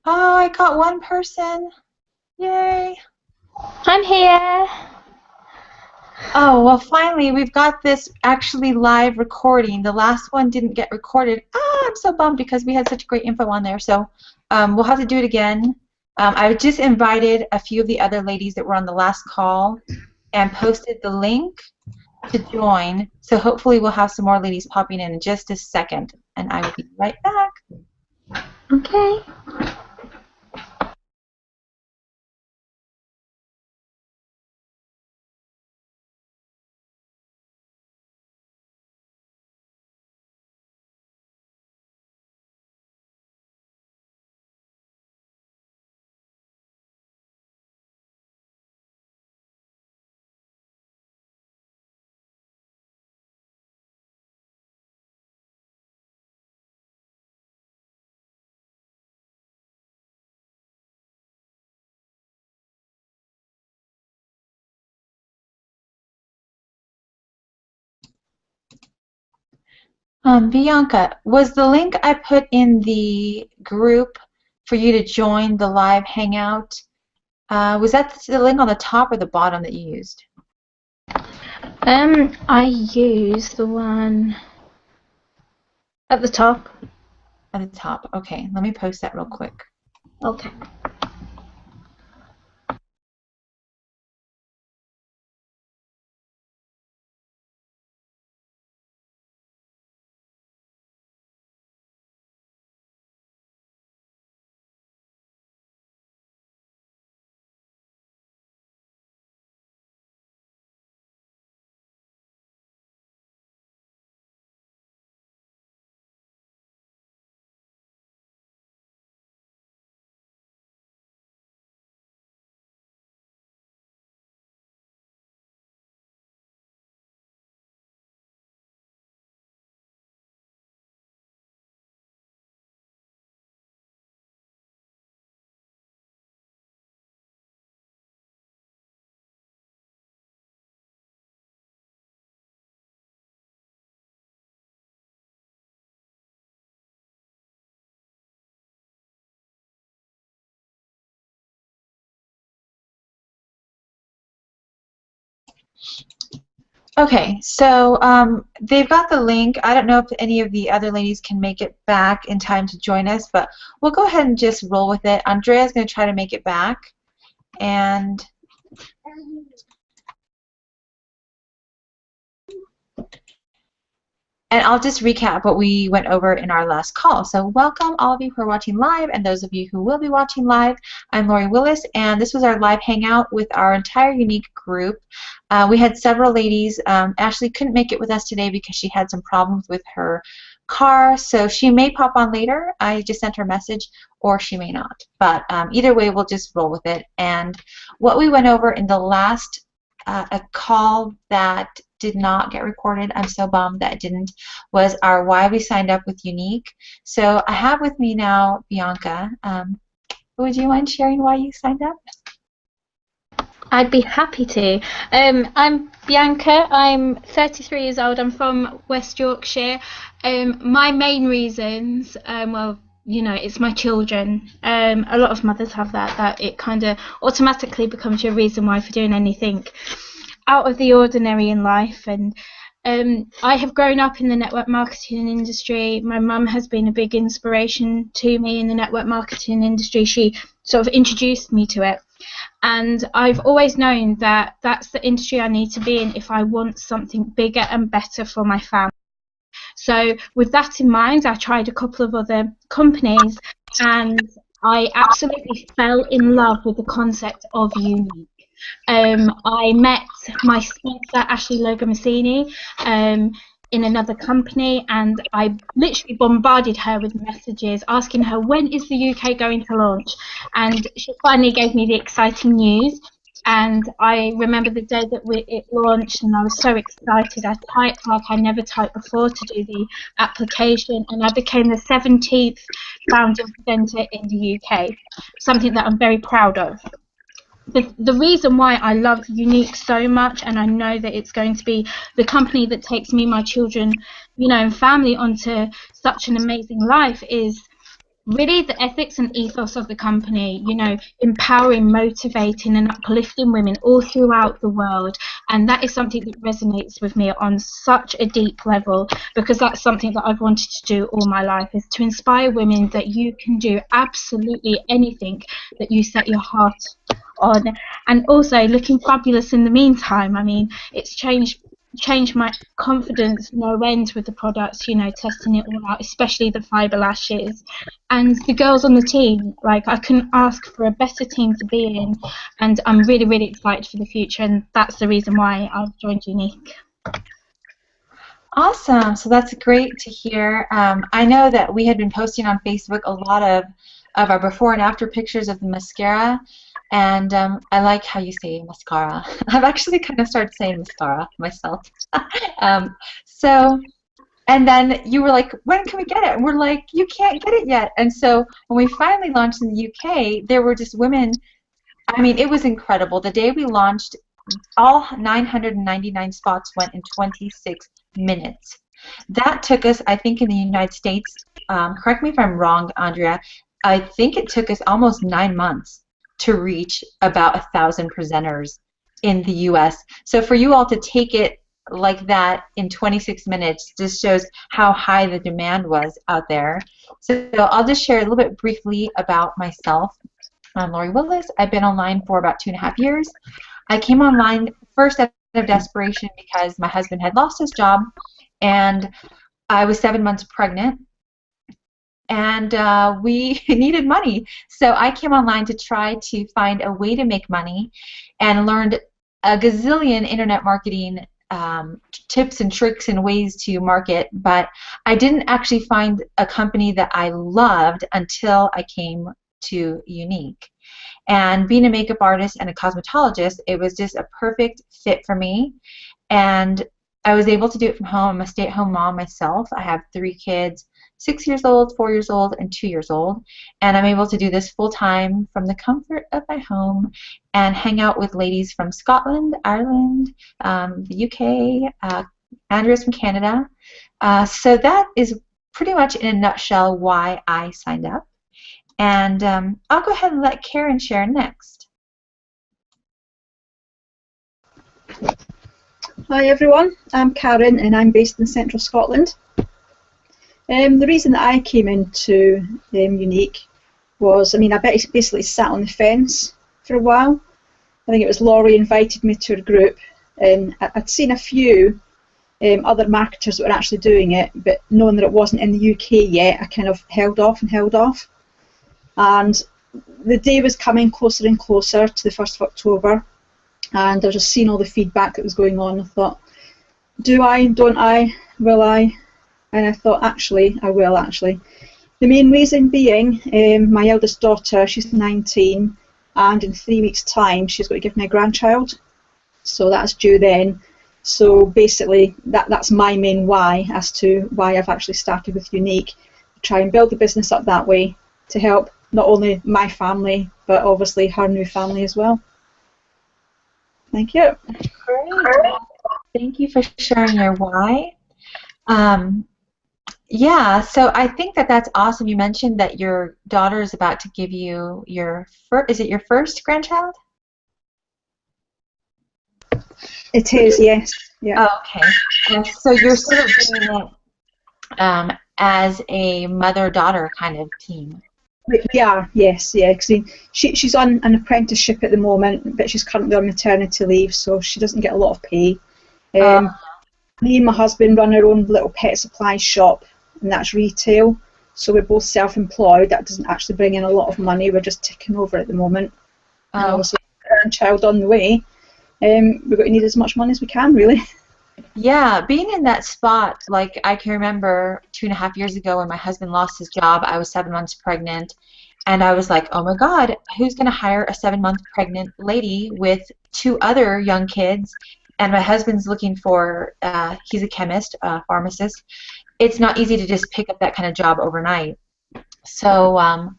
Oh, I got one person. Yay. I'm here. Oh, well, finally, we've got this actually live recording. The last one didn't get recorded. Ah, I'm so bummed because we had such great info on there. So we'll have to do it again. I just invited a few of the other ladies that were on the last call and posted the link to join. So hopefully we'll have some more ladies popping in just a second. And I will be right back. Okay. Bianca, was the link I put in the group for you to join the live hangout, was that the link on the top or the bottom that you used? I use the one at the top. At the top. Okay, let me post that real quick. Okay. Okay, so they've got the link. I don't know if any of the other ladies can make it back in time to join us, but we'll go ahead and just roll with it. Andrea's going to try to make it back, and I'll just recap what we went over in our last call. So welcome all of you who are watching live and those of you who will be watching live. I'm Lori Willis, and this was our live hangout with our entire Younique group. We had several ladies. Ashley couldn't make it with us today because she had some problems with her car, so she may pop on later. I just sent her a message, or she may not. But either way, we'll just roll with it. And what we went over in the last a call that did not get recorded, I'm so bummed that it didn't, was our why we signed up with Younique. So I have with me now Bianca. Would you mind sharing why you signed up? I'd be happy to. I'm Bianca. I'm 33 years old. I'm from West Yorkshire. My main reasons, well, you know, it's my children. A lot of mothers have that it kind of automatically becomes your reason why for doing anything out of the ordinary in life. And I have grown up in the network marketing industry. My mum has been a big inspiration to me in the network marketing industry. She sort of introduced me to it. And I've always known that that's the industry I need to be in if I want something bigger and better for my family. So with that in mind, I tried a couple of other companies and I absolutely fell in love with the concept of Younique. I met my sponsor, Ashley Logomasini, in another company, and I literally bombarded her with messages asking her when is the UK going to launch, and she finally gave me the exciting news. And I remember the day that it launched, and I was so excited. I typed like I never typed before to do the application, and I became the 17th founding presenter in the UK, something that I'm very proud of. The reason why I love Younique so much, and I know that it's going to be the company that takes me, my children, you know, and family onto such an amazing life, is really the ethics and ethos of the company, you know, empowering, motivating and uplifting women all throughout the world. And that is something that resonates with me on such a deep level, because that's something that I've wanted to do all my life, is to inspire women that you can do absolutely anything that you set your heart on, and also looking fabulous in the meantime. I mean, it's changed my confidence no end with the products, you know, testing it all out, especially the fibre lashes. And the girls on the team, like, I couldn't ask for a better team to be in, and I'm really, really excited for the future, and that's the reason why I've joined Younique. Awesome. So that's great to hear. I know that we had been posting on Facebook a lot of our before and after pictures of the mascara, and I like how you say mascara. I've actually kind of started saying mascara myself. um, so, and then you were like, when can we get it? And we're like, you can't get it yet. And so when we finally launched in the UK, there were just women. I mean, it was incredible. The day we launched, all 999 spots went in 26 minutes. That took us, I think, in the United States, correct me if I'm wrong, Andrea, I think it took us almost 9 months to reach about 1,000 presenters in the US. So for you all to take it like that in 26 minutes just shows how high the demand was out there. So I'll just share a little bit briefly about myself. I'm Lori Willis. I've been online for about 2.5 years. I came online first out of desperation because my husband had lost his job and I was 7 months pregnant, and we needed money. So I came online to try to find a way to make money, and learned a gazillion internet marketing tips and tricks and ways to market, but I didn't actually find a company that I loved until I came to Younique. And being a makeup artist and a cosmetologist, it was just a perfect fit for me. And I was able to do it from home. I'm a stay-at-home mom myself. I have 3 kids, 6 years old, 4 years old, and 2 years old. And I'm able to do this full-time from the comfort of my home and hang out with ladies from Scotland, Ireland, the UK, Andrea's from Canada. So that is pretty much in a nutshell why I signed up. And I'll go ahead and let Karen share next. Hi everyone, I'm Karen and I'm based in central Scotland. The reason that I came into Younique was, I mean, I basically sat on the fence for a while. I think it was Laurie invited me to a group, and I'd seen a few other marketers that were actually doing it, but knowing that it wasn't in the UK yet, I kind of held off and held off. And the day was coming closer and closer to the 1st of October, and I was just seeing all the feedback that was going on. I thought, do I, don't I, will I? And I thought, actually, I will actually. The main reason being, my eldest daughter, she's 19, and in 3 weeks' time, she's going to give me a grandchild. So that's due then. So basically, that's my main why as to why I've actually started with Younique. Try and build the business up that way to help not only my family, but obviously her new family as well. Thank you. Great. Thank you for sharing your why. Yeah, so I think that that's awesome. You mentioned that your daughter is about to give you your first, is it your first grandchild? It is, yes. Yeah. Oh, okay. So you're sort of doing it as a mother-daughter kind of team. We are, yes, yeah. Cause she's on an apprenticeship at the moment, but she's currently on maternity leave, so she doesn't get a lot of pay. Me and my husband run our own little pet supply shop, and that's retail. So we're both self-employed. That doesn't actually bring in a lot of money. We're just ticking over at the moment. And obviously, grandchild on the way. We've got to need as much money as we can, really. Yeah, being in that spot, like I can remember 2.5 years ago when my husband lost his job, I was 7 months pregnant, and I was like, oh my God, who's going to hire a 7-month pregnant lady with 2 other young kids? And my husband's looking for, he's a chemist, a pharmacist. It's not easy to just pick up that kind of job overnight. So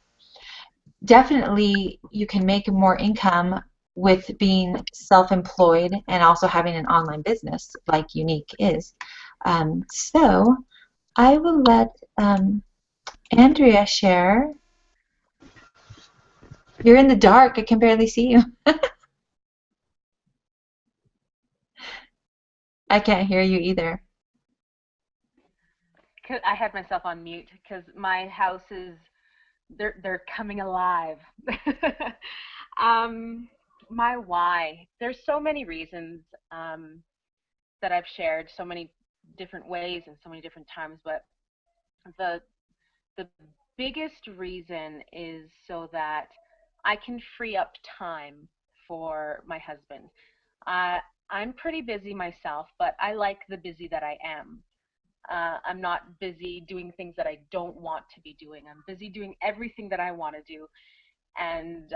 definitely you can make more income with being self-employed and also having an online business like Younique is. So I will let Andrea share You're in the dark. I can barely see you. I can't hear you either. I had myself on mute because my house is they're coming alive. um, my why. There's so many reasons that I've shared, so many different ways and so many different times, but the the biggest reason is so that I can free up time for my husband. Uh, I'm pretty busy myself, but I like the busy that I am. I'm not busy doing things that I don't want to be doing. I'm busy doing everything that I want to do, and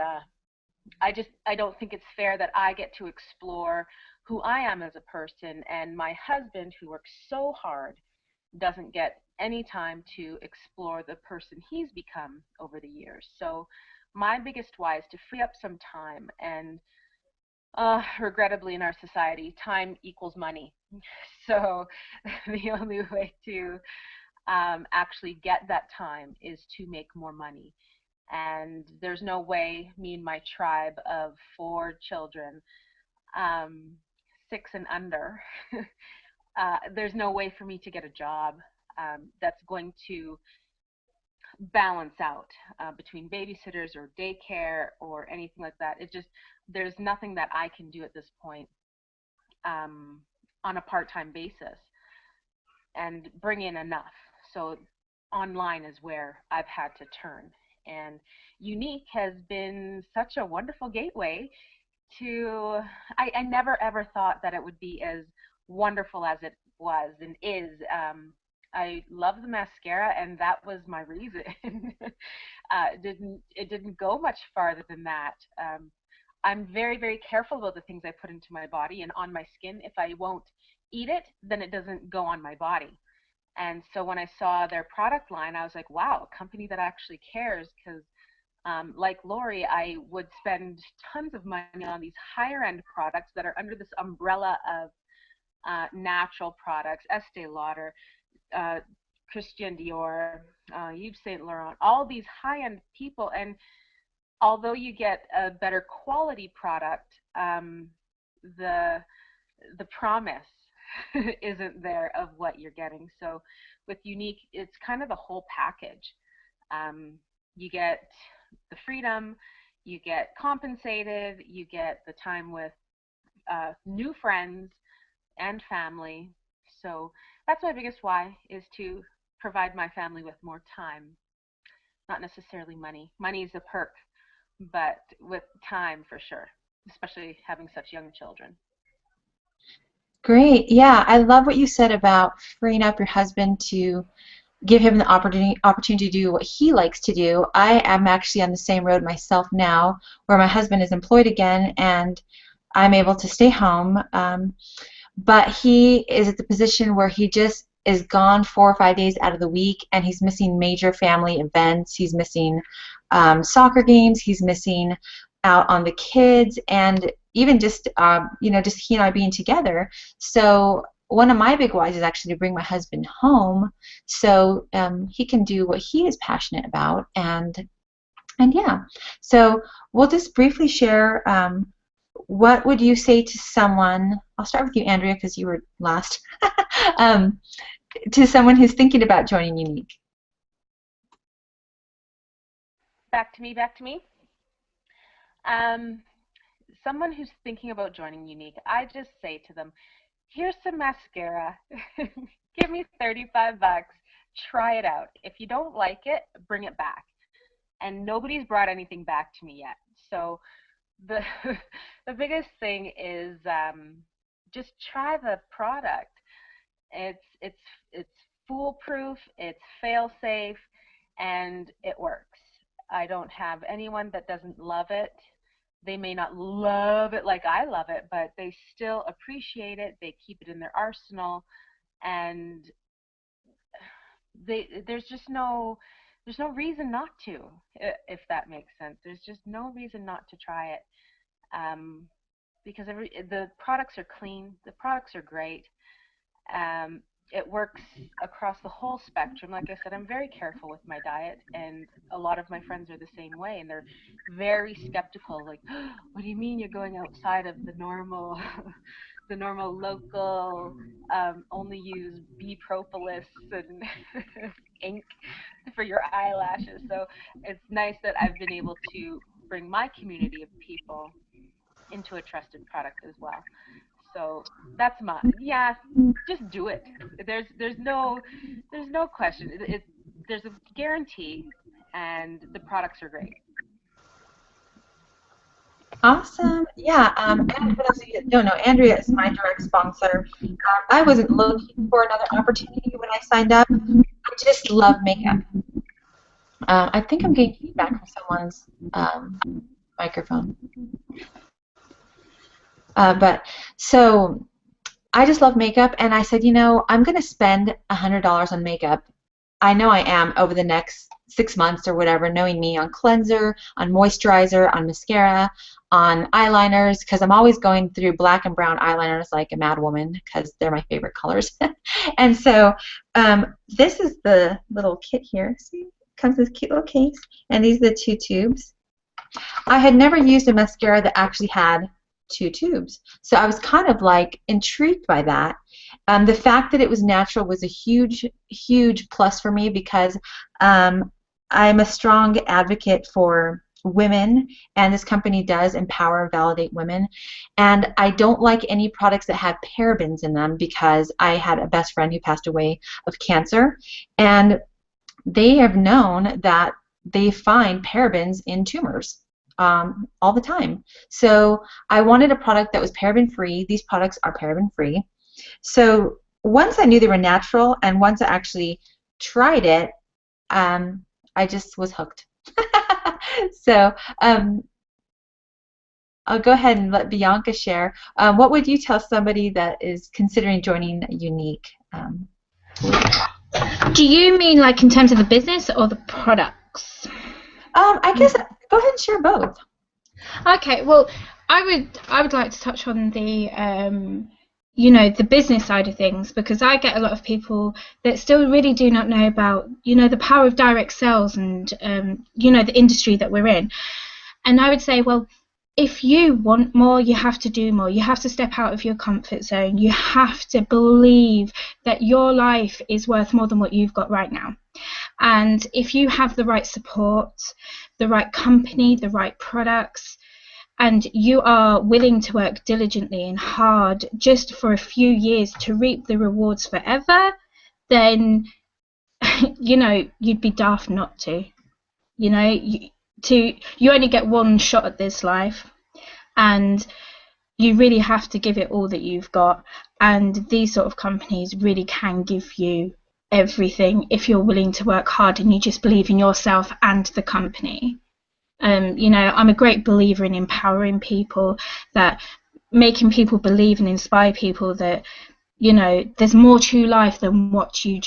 I don't think it's fair that I get to explore who I am as a person, and my husband, who works so hard, doesn't get any time to explore the person he's become over the years. So my biggest why is to free up some time, and regrettably in our society, time equals money. So the only way to actually get that time is to make more money. And there's no way me and my tribe of 4 children, um, 6 and under, there's no way for me to get a job that's going to balance out between babysitters or daycare or anything like that. It just, there's nothing that I can do at this point um, on a part-time basis and bring in enough. So online is where I've had to turn. And Younique has been such a wonderful gateway to, I never ever thought that it would be as wonderful as it was and is. I love the mascara, and that was my reason. It didn't go much farther than that. I'm very, very careful about the things I put into my body and on my skin. If I won't eat it, then it doesn't go on my body. And so when I saw their product line, I was like, wow, a company that actually cares, because like Lori, I would spend tons of money on these higher end products that are under this umbrella of natural products, Estee Lauder, uh, Christian Dior, Yves Saint Laurent, all these high end people. And although you get a better quality product, the the promise isn't there of what you're getting. So with Younique, it's kind of the whole package. You get the freedom, you get compensated, you get the time with new friends and family. So that's my biggest why, is to provide my family with more time, not necessarily money. Money is a perk, but with time for sure, especially having such young children. Great. Yeah, I love what you said about freeing up your husband to give him the opportunity to do what he likes to do. I am actually on the same road myself now, where my husband is employed again, and I'm able to stay home. But he is at the position where he just is gone 4 or 5 days out of the week, and he's missing major family events. He's missing soccer games. He's missing out on the kids, and even just just he and I being together. So one of my big whys is actually to bring my husband home, so he can do what he is passionate about, and yeah. So we'll just briefly share. What would you say to someone? I'll start with you, Andrea, because you were last. um, to someone who's thinking about joining Younique. Back to me, back to me. Um, Someone who's thinking about joining Younique, I just say to them, here's some mascara. Give me 35 bucks. Try it out. If you don't like it, bring it back. And nobody's brought anything back to me yet. So the the biggest thing is just try the product. It's foolproof, it's fail safe, and it works. I don't have anyone that doesn't love it. They may not love it like I love it, but they still appreciate it. They keep it in their arsenal, and there's no reason not to, if that makes sense. There's just no reason not to try it, because the products are clean, the products are great. it works across the whole spectrum. Like I said, I'm very careful with my diet, and a lot of my friends are the same way, and they're very skeptical. Like, oh, what do you mean you're going outside of the normal, the normal local, only use bee propolis and ink for your eyelashes? So it's nice that I've been able to bring my community of people into a trusted product as well. So that's my, yeah, just do it. There's no question. There's a guarantee, and the products are great. Awesome. Yeah. And for those of you that don't know, Andrea is my direct sponsor. I wasn't looking for another opportunity when I signed up. I just love makeup. I think I'm getting feedback from someone's microphone. But so I just love makeup, and I said, you know, I'm going to spend $100 on makeup. I know I am over the next 6 months or whatever, knowing me, on cleanser, on moisturizer, on mascara, on eyeliners, because I'm always going through black and brown eyeliners like a mad woman because they're my favorite colors. And so this is the little kit here. See, comes this cute little case, and these are the 2 tubes. I had never used a mascara that actually had 2 tubes, so I was kind of like intrigued by that. The fact that it was natural was a huge, huge plus for me because I'm a strong advocate for women, and this company does empower and validate women. And I don't like any products that have parabens in them because I had a best friend who passed away of cancer, and they have known that they find parabens in tumors all the time. So I wanted a product that was paraben-free. These products are paraben-free. So once I knew they were natural, and once I actually tried it, I just was hooked. So I'll go ahead and let Bianca share. What would you tell somebody that is considering joining Younique? Do you mean like in terms of the business or the products? I guess go ahead and share both. Okay, well, I would like to touch on the you know, the business side of things, because I get a lot of people that still really do not know about, you know, the power of direct sales and you know, the industry that we're in. And I would say, well, if you want more, you have to do more. You have to step out of your comfort zone. You have to believe that your life is worth more than what you've got right now. And if you have the right support, the right company, the right products, and you are willing to work diligently and hard just for a few years to reap the rewards forever, then, you know, you'd be daft not to. You know, you only get one shot at this life, and you really have to give it all that you've got. And these sort of companies really can give you everything if you're willing to work hard and you just believe in yourself and the company. You know, I'm a great believer in empowering people, that making people believe and inspire people that, you know, there's more to life than what you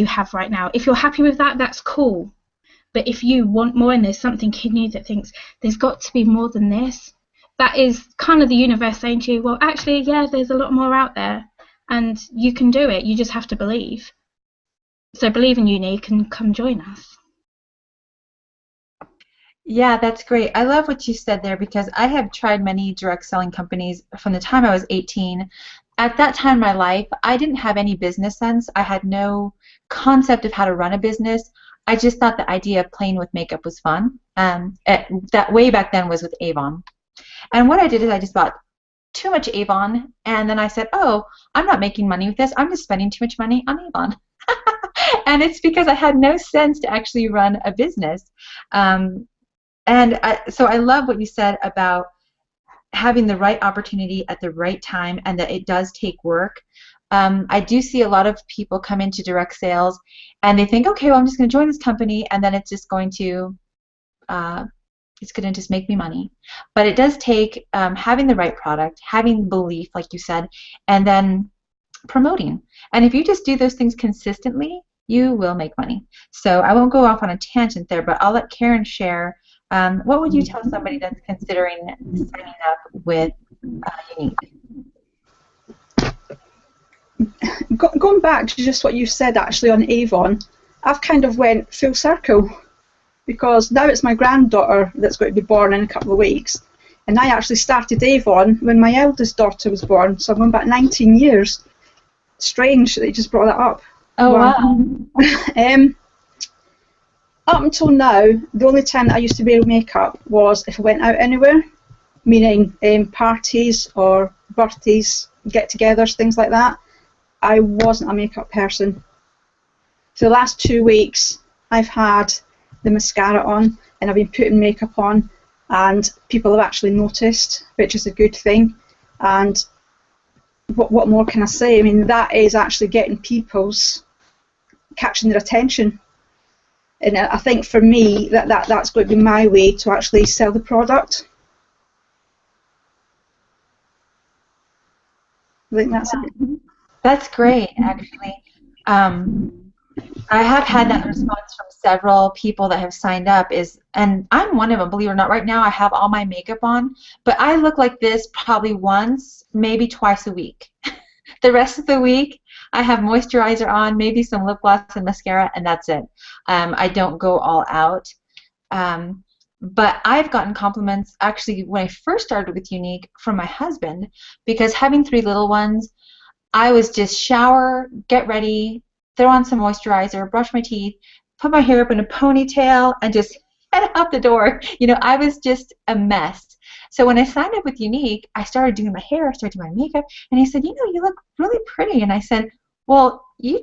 have right now. If you're happy with that, that's cool. But if you want more and there's something in you that thinks there's got to be more than this, that is kind of the universe saying to you, well, actually, yeah, there's a lot more out there and you can do it. You just have to believe. So believe in Younique and come join us. Yeah, that's great. I love what you said there because I have tried many direct selling companies from the time I was 18. At that time in my life, I didn't have any business sense. I had no concept of how to run a business. I just thought the idea of playing with makeup was fun. That way back then was with Avon. And what I did is I just bought too much Avon, and then I said, oh, I'm not making money with this. I'm just spending too much money on Avon. And it's because I had no sense to actually run a business. So I love what you said about having the right opportunity at the right time, and that it does take work. I do see a lot of people come into direct sales and they think, okay, well, I'm just going to join this company, and then it's just going to just make me money. But it does take having the right product, having belief, like you said, and then promoting. And if you just do those things consistently, you will make money. So I won't go off on a tangent there, but I'll let Karen share. What would you tell somebody that's considering signing up with Younique? going back to just what you said actually on Avon, I've kind of went full circle, because now it's my granddaughter that's going to be born in a couple of weeks, and I actually started Avon when my eldest daughter was born, so I'm going back 19 years. Strange that you just brought that up. Oh, wow. Up until now, the only time that I used to wear makeup was if I went out anywhere, meaning parties or birthdays, get-togethers, things like that. I wasn't a makeup person. For the last 2 weeks, I've had the mascara on and I've been putting makeup on, and people have actually noticed, which is a good thing. And what more can I say? I mean, that is actually getting catching their attention. And I think for me, that's going to be my way to actually sell the product. I think that's it. That's great, actually. I have had that response from several people that have signed up, and I'm one of them, believe it or not. Right now I have all my makeup on, but I look like this probably once, maybe twice a week. The rest of the week I have moisturizer on, maybe some lip gloss and mascara, and that's it. I don't go all out. But I've gotten compliments actually when I first started with Younique from my husband, because having 3 little ones, I was just shower, get ready, throw on some moisturizer, brush my teeth, put my hair up in a ponytail, and just head out the door. You know, I was just a mess. So when I signed up with Younique, I started doing my hair, I started doing my makeup, and he said, you know, you look really pretty. And I said, well, you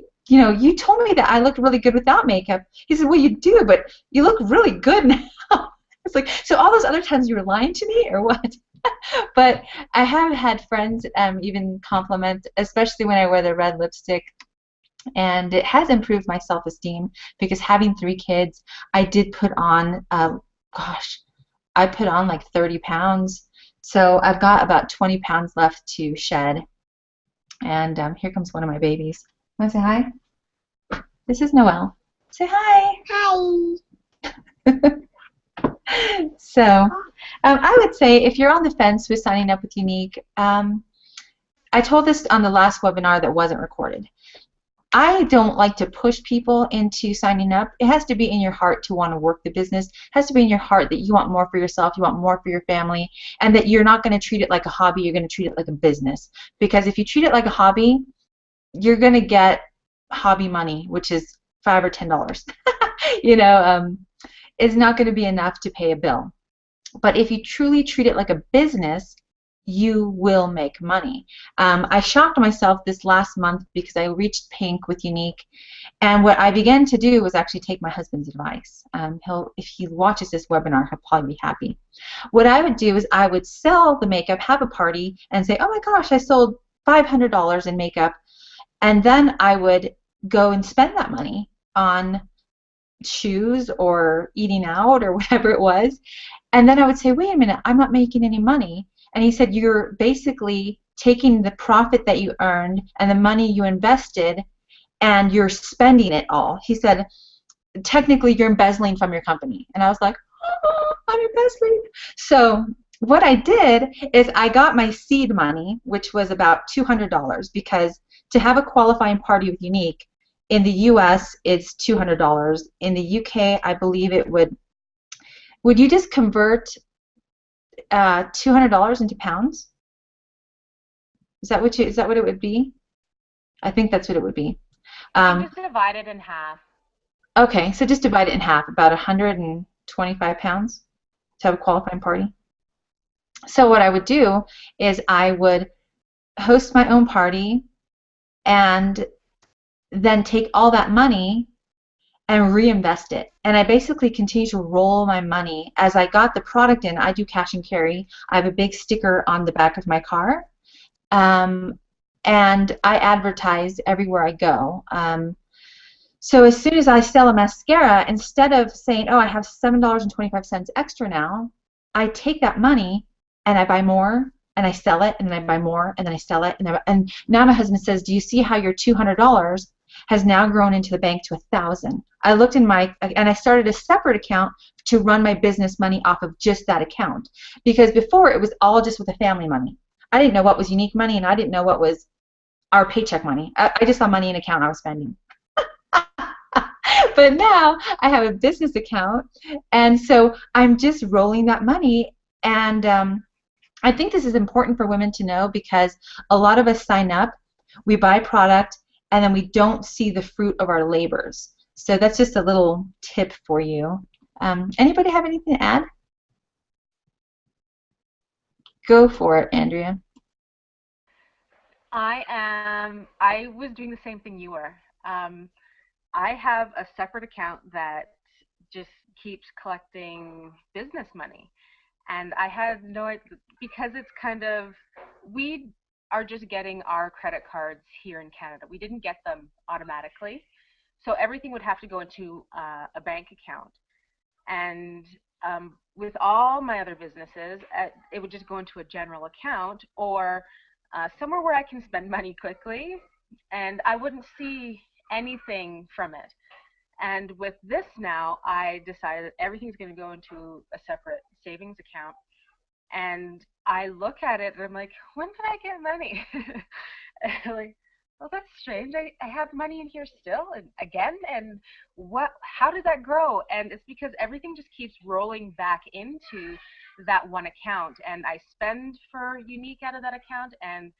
told me that I looked really good without makeup. He said, well, you do, but you look really good now. It's like, so all those other times you were lying to me or what? But I have had friends even compliment, especially when I wear the red lipstick. And it has improved my self-esteem, because having 3 kids, I did put on, I put on like 30 pounds. So I've got about 20 pounds left to shed. And here comes one of my babies. Want to say hi? This is Noelle. Say hi. Hi. So I would say if you're on the fence with signing up with Younique, I told this on the last webinar that wasn't recorded. I don't like to push people into signing up. It has to be in your heart to want to work the business. It has to be in your heart that you want more for yourself, you want more for your family, and that you're not going to treat it like a hobby, you're going to treat it like a business. Because if you treat it like a hobby, you're going to get hobby money, which is $5 or $10. You know, it's not going to be enough to pay a bill. But if you truly treat it like a business, you will make money. I shocked myself this last month because I reached pink with Younique, and what I began to do was actually take my husband's advice. If he watches this webinar, he'll probably be happy. What I would do is I would sell the makeup, have a party, and say, oh my gosh, I sold $500 in makeup, and then I would go and spend that money on shoes or eating out or whatever it was, and then I would say, wait a minute, I'm not making any money. And he said, you're basically taking the profit that you earned and the money you invested and you're spending it all. He said, technically you're embezzling from your company. And I was like, oh, I'm embezzling. So what I did is I got my seed money, which was about $200, because to have a qualifying party with Younique, in the US it's $200. In the UK, I believe it would you just convert $200 into pounds? Is that what it would be? I think that's what it would be. Just divide it in half. Okay, so just divide it in half, about 125 pounds to have a qualifying party. So what I would do is I would host my own party and then take all that money and reinvest it. And I basically continue to roll my money. As I got the product in, I do cash and carry. I have a big sticker on the back of my car. And I advertise everywhere I go. So as soon as I sell a mascara, instead of saying, oh, I have $7.25 extra now, I take that money and I buy more and I sell it and then I buy more and then I sell it. And now my husband says, do you see how your $200 has now grown into the bank to $1,000? I looked in and I started a separate account to run my business money off of just that account, because before it was all just with the family money. I didn't know what was Younique money and I didn't know what was our paycheck money. I just saw money in account I was spending. But now I have a business account, and so I'm just rolling that money. And I think this is important for women to know because a lot of us sign up, we buy product, and then we don't see the fruit of our labors. So that's just a little tip for you. Anybody have anything to add? Go for it, Andrea. I was doing the same thing you were. I have a separate account that just keeps collecting business money. And I had no idea, because it's kind of, we are just getting our credit cards here in Canada. We didn't get them automatically. So everything would have to go into a bank account. And with all my other businesses, it would just go into a general account or somewhere where I can spend money quickly, and I wouldn't see anything from it. And with this now, I decided that everything's going to go into a separate savings account. And I look at it and I'm like, when did I get money? Like, well, that's strange. I have money in here still, and again, and how did that grow? And it's because everything just keeps rolling back into that one account, and I spend for Younique out of that account, and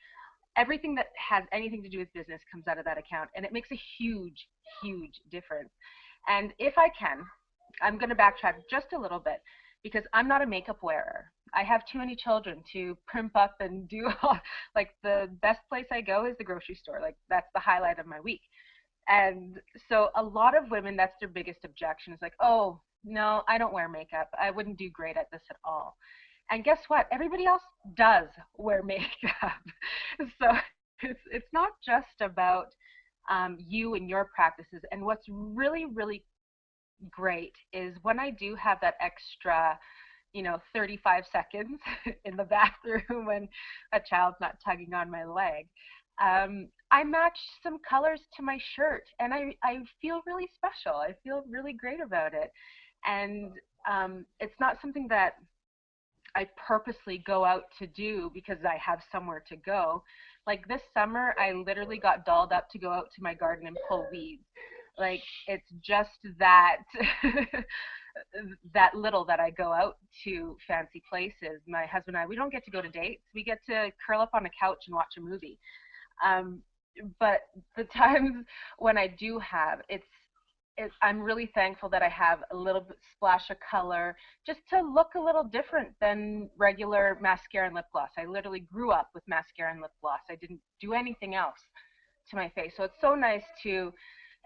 everything that has anything to do with business comes out of that account, and it makes a huge, huge difference. And if I can, I'm going to backtrack just a little bit, because I'm not a makeup wearer. I have too many children to primp up and do all, like, the best place I go is the grocery store. Like, that's the highlight of my week. And so a lot of women, that's their biggest objection, is like, oh, no, I don't wear makeup. I wouldn't do great at this at all. And guess what? Everybody else does wear makeup. So it's not just about you and your practices. And what's really, really great is when I do have that extra 35 seconds in the bathroom when a child's not tugging on my leg, I match some colors to my shirt, and I feel really special. I feel really great about it. And it's not something that I purposely go out to do because I have somewhere to go. Like this summer, I literally got dolled up to go out to my garden and pull weeds. Like, it's just that that little that I go out to fancy places. My husband and I, we don't get to go to dates. We get to curl up on a couch and watch a movie. But the times when I do have, I'm really thankful that I have a little bit splash of color just to look a little different than regular mascara and lip gloss. I literally grew up with mascara and lip gloss. I didn't do anything else to my face. So it's so nice to,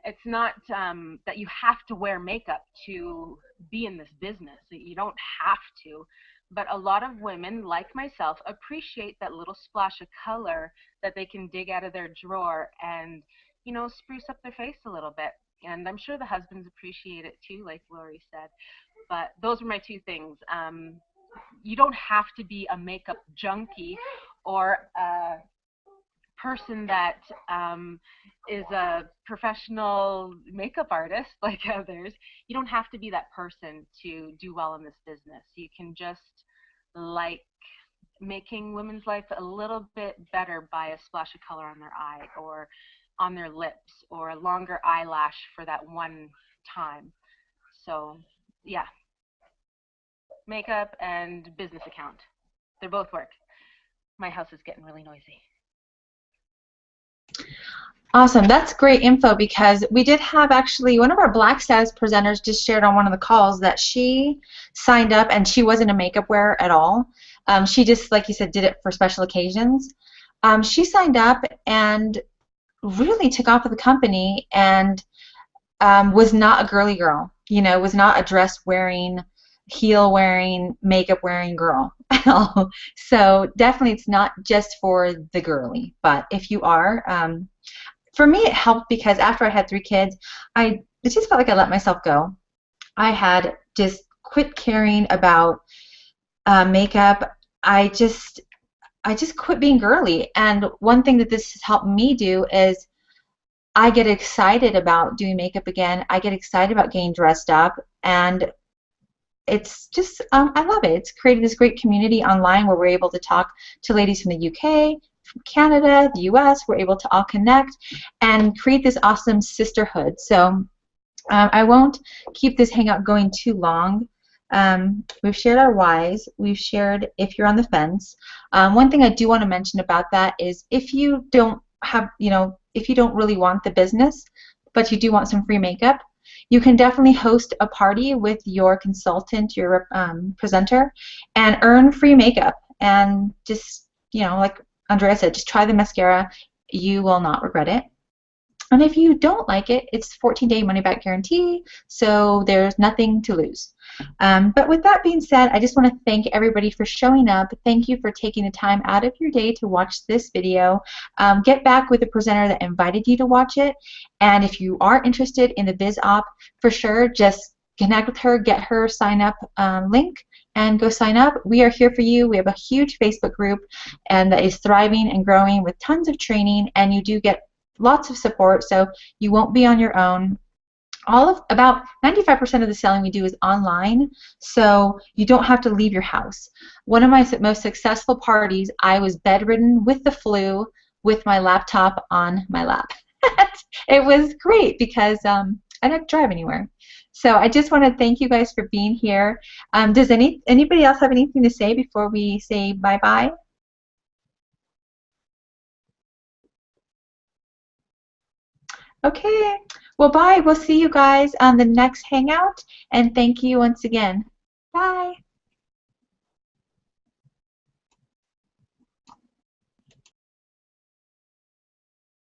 it's not that you have to wear makeup to be in this business. You don't have to. But a lot of women, like myself, appreciate that little splash of color that they can dig out of their drawer and, spruce up their face a little bit. And I'm sure the husbands appreciate it too, like Lori said. But those are my two things. You don't have to be a makeup junkie or a person that is a professional makeup artist like others. You don't have to be that person to do well in this business. You can just like making women's life a little bit better by a splash of color on their eye or on their lips or a longer eyelash for that one time. So yeah, makeup and business account, they both work. My house is getting really noisy. Awesome. That's great info, because we did have actually one of our Black Status presenters just shared on one of the calls that she signed up and she wasn't a makeup wearer at all. She just, like you said, did it for special occasions. She signed up and really took off with the company and was not a girly girl, was not a dress wearing, heel wearing, makeup wearing girl at all. So definitely it's not just for the girly, but if you are, for me it helped because after I had 3 kids, it just felt like I let myself go. I had just quit caring about makeup. I just quit being girly. And one thing that this has helped me do is I get excited about doing makeup again. I get excited about getting dressed up, and it's just, I love it. It's created this great community online where we're able to talk to ladies from the UK, from Canada, the US, we're able to all connect and create this awesome sisterhood. So I won't keep this hangout going too long. We've shared our whys. We've shared if you're on the fence. One thing I do want to mention about that is if you don't have, if you don't really want the business, but you do want some free makeup, you can definitely host a party with your consultant, your presenter, and earn free makeup. And just, like Andrea said, just try the mascara. You will not regret it. And if you don't like it, it's 14-day money-back guarantee, so there's nothing to lose. But with that being said, I just want to thank everybody for showing up. Thank you for taking the time out of your day to watch this video. Get back with the presenter that invited you to watch it. And if you are interested in the Biz Op, for sure, just connect with her, get her sign up link, and go sign up. We are here for you. We have a huge Facebook group and that is thriving and growing with tons of training, and you do get lots of support, so you won't be on your own. About 95% of the selling we do is online, so you don't have to leave your house. One of my most successful parties, I was bedridden with the flu with my laptop on my lap. It was great because I didn't drive anywhere. So I just want to thank you guys for being here. Does anybody else have anything to say before we say bye-bye? Okay, well, bye. We'll see you guys on the next Hangout, and thank you once again. Bye.